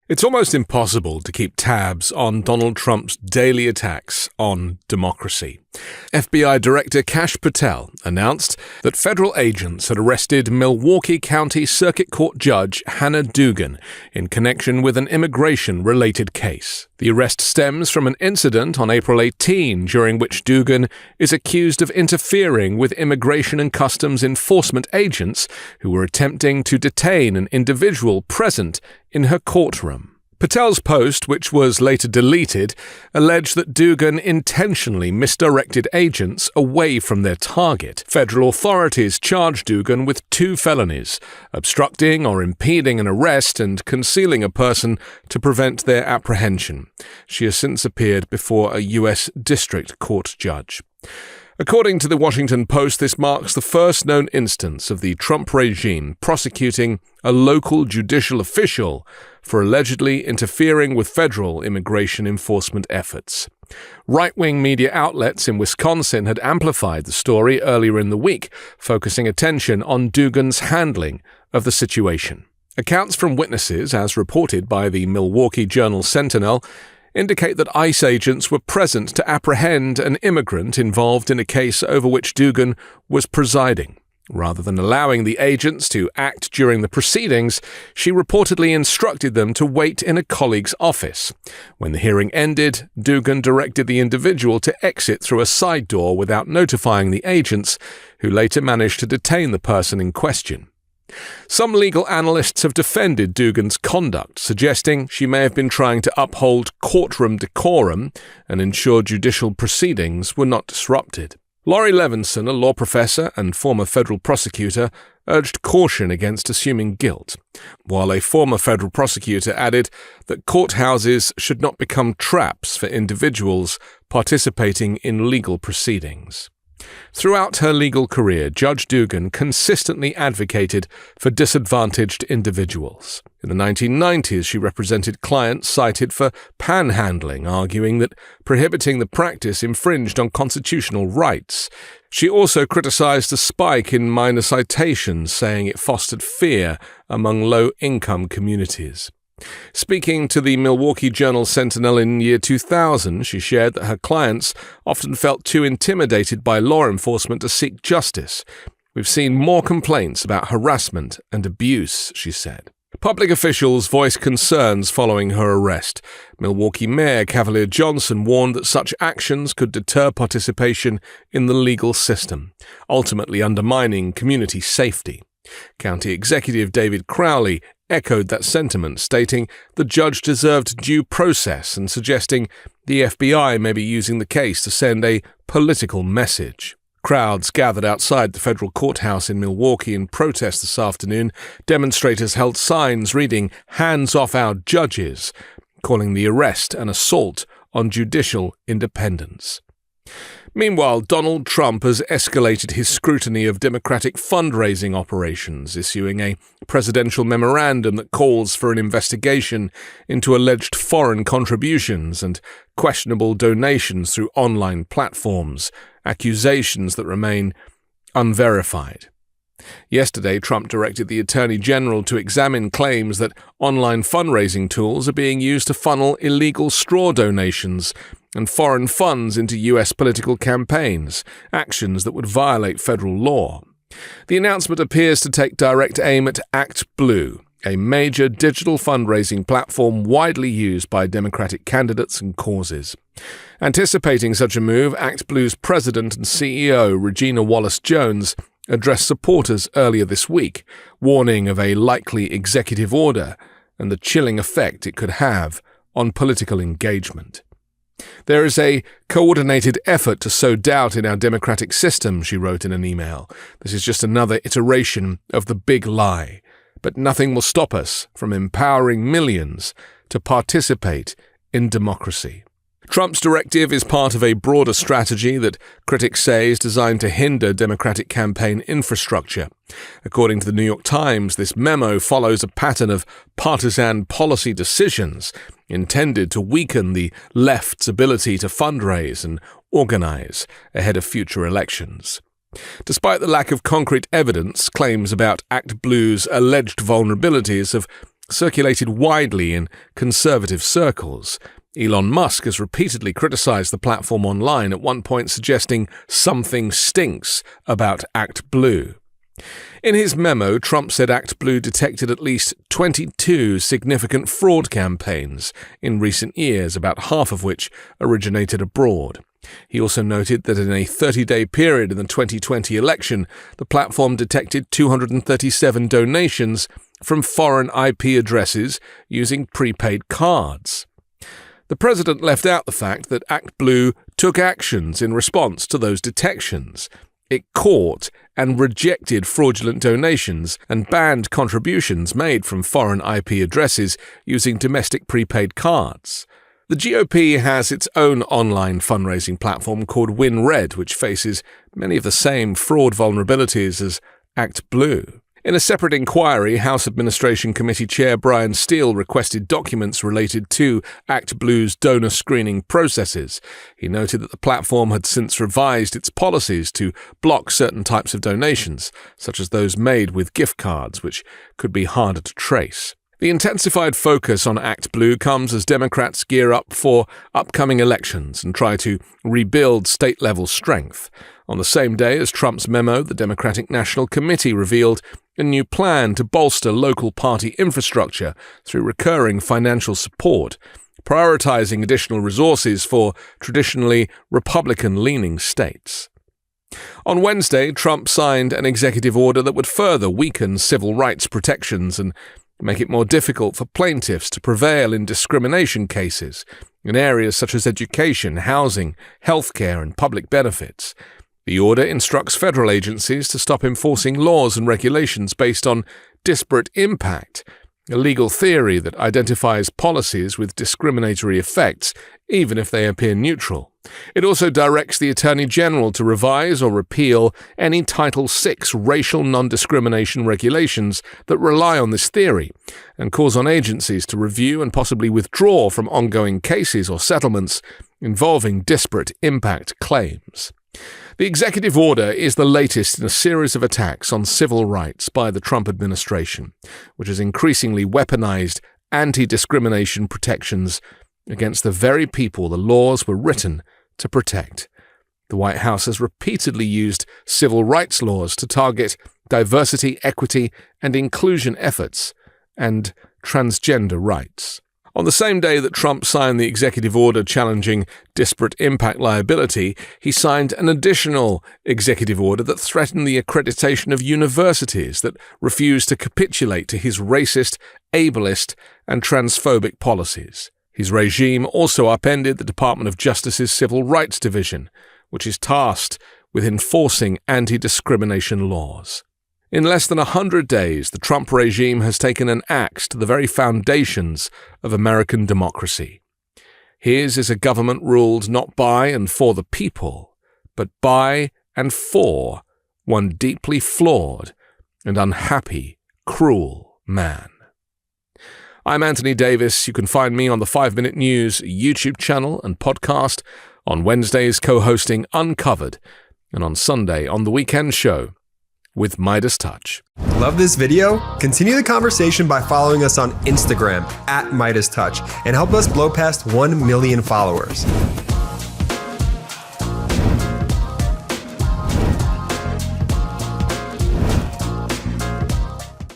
It's almost impossible to keep tabs on Donald Trump's daily attacks on democracy. FBI Director Kash Patel announced that federal agents had arrested Milwaukee County Circuit Court Judge Hannah Dugan in connection with an immigration-related case. The arrest stems from an incident on April 18, during which Dugan is accused of interfering with Immigration and Customs Enforcement agents who were attempting to detain an individual present in her courtroom. Patel's post, which was later deleted, alleged that Dugan intentionally misdirected agents away from their target. Federal authorities charged Dugan with 2 felonies: obstructing or impeding an arrest and concealing a person to prevent their apprehension. She has since appeared before a U.S. District Court judge. According to the Washington Post, this marks the first known instance of the Trump regime prosecuting a local judicial official for allegedly interfering with federal immigration enforcement efforts. Right-wing media outlets in Wisconsin had amplified the story earlier in the week, focusing attention on Dugan's handling of the situation. Accounts from witnesses, as reported by the Milwaukee Journal-Sentinel, indicate that ICE agents were present to apprehend an immigrant involved in a case over which Dugan was presiding. Rather than allowing the agents to act during the proceedings, she reportedly instructed them to wait in a colleague's office. When the hearing ended, Dugan directed the individual to exit through a side door without notifying the agents, who later managed to detain the person in question. Some legal analysts have defended Dugan's conduct, suggesting she may have been trying to uphold courtroom decorum and ensure judicial proceedings were not disrupted. Laurie Levinson, a law professor and former federal prosecutor, urged caution against assuming guilt, while a former federal prosecutor added that courthouses should not become traps for individuals participating in legal proceedings. Throughout her legal career, Judge Dugan consistently advocated for disadvantaged individuals. In the 1990s, she represented clients cited for panhandling, arguing that prohibiting the practice infringed on constitutional rights. She also criticized a spike in minor citations, saying it fostered fear among low-income communities. Speaking to the Milwaukee Journal-Sentinel in year 2000, she shared that her clients often felt too intimidated by law enforcement to seek justice. "We've seen more complaints about harassment and abuse," she said. Public officials voiced concerns following her arrest. Milwaukee Mayor Cavalier Johnson warned that such actions could deter participation in the legal system, ultimately undermining community safety. County Executive David Crowley echoed that sentiment, stating the judge deserved due process and suggesting the FBI may be using the case to send a political message. Crowds gathered outside the federal courthouse in Milwaukee in protest this afternoon. Demonstrators held signs reading "Hands off our judges," calling the arrest an assault on judicial independence. Meanwhile, Donald Trump has escalated his scrutiny of Democratic fundraising operations, issuing a presidential memorandum that calls for an investigation into alleged foreign contributions and questionable donations through online platforms, accusations that remain unverified. Yesterday, Trump directed the Attorney General to examine claims that online fundraising tools are being used to funnel illegal straw donations and foreign funds into U.S. political campaigns, actions that would violate federal law. The announcement appears to take direct aim at ActBlue, a major digital fundraising platform widely used by Democratic candidates and causes. Anticipating such a move, ActBlue's president and CEO, Regina Wallace-Jones, addressed supporters earlier this week, warning of a likely executive order and the chilling effect it could have on political engagement. "There is a coordinated effort to sow doubt in our democratic system," she wrote in an email. "This is just another iteration of the big lie. But nothing will stop us from empowering millions to participate in democracy." Trump's directive is part of a broader strategy that critics say is designed to hinder Democratic campaign infrastructure. According to the New York Times, this memo follows a pattern of partisan policy decisions intended to weaken the left's ability to fundraise and organize ahead of future elections. Despite the lack of concrete evidence, claims about ActBlue's alleged vulnerabilities have circulated widely in conservative circles. Elon Musk has repeatedly criticized the platform online, at one point suggesting something stinks about ActBlue. In his memo, Trump said ActBlue detected at least 22 significant fraud campaigns in recent years, about half of which originated abroad. He also noted that in a 30-day period in the 2020 election, the platform detected 237 donations from foreign IP addresses using prepaid cards. The president left out the fact that ActBlue took actions in response to those detections. It caught and rejected fraudulent donations and banned contributions made from foreign IP addresses using domestic prepaid cards. The GOP has its own online fundraising platform called WinRed, which faces many of the same fraud vulnerabilities as ActBlue. In a separate inquiry, House Administration Committee Chair Brian Steele requested documents related to ActBlue's donor screening processes. He noted that the platform had since revised its policies to block certain types of donations, such as those made with gift cards, which could be harder to trace. The intensified focus on ActBlue comes as Democrats gear up for upcoming elections and try to rebuild state-level strength. On the same day as Trump's memo, the Democratic National Committee revealed a new plan to bolster local party infrastructure through recurring financial support, prioritizing additional resources for traditionally Republican-leaning states. On Wednesday, Trump signed an executive order that would further weaken civil rights protections and make it more difficult for plaintiffs to prevail in discrimination cases in areas such as education, housing, healthcare, and public benefits. The order instructs federal agencies to stop enforcing laws and regulations based on disparate impact, a legal theory that identifies policies with discriminatory effects, even if they appear neutral. It also directs the Attorney General to revise or repeal any Title VI racial non-discrimination regulations that rely on this theory, and calls on agencies to review and possibly withdraw from ongoing cases or settlements involving disparate impact claims. The executive order is the latest in a series of attacks on civil rights by the Trump administration, which has increasingly weaponized anti-discrimination protections against the very people the laws were written to protect. The White House has repeatedly used civil rights laws to target diversity, equity, and inclusion efforts and transgender rights. On the same day that Trump signed the executive order challenging disparate impact liability, he signed an additional executive order that threatened the accreditation of universities that refused to capitulate to his racist, ableist, and transphobic policies. His regime also upended the Department of Justice's Civil Rights Division, which is tasked with enforcing anti-discrimination laws. In less than 100 days, the Trump regime has taken an axe to the very foundations of American democracy. His is a government ruled not by and for the people, but by and for one deeply flawed and unhappy, cruel man. I'm Anthony Davis. You can find me on the 5 Minute News YouTube channel and podcast, on Wednesdays co-hosting Uncovered, and on Sunday on The Weekend Show with MeidasTouch. Love this video? Continue the conversation by following us on Instagram @MeidasTouch and help us blow past 1 million followers.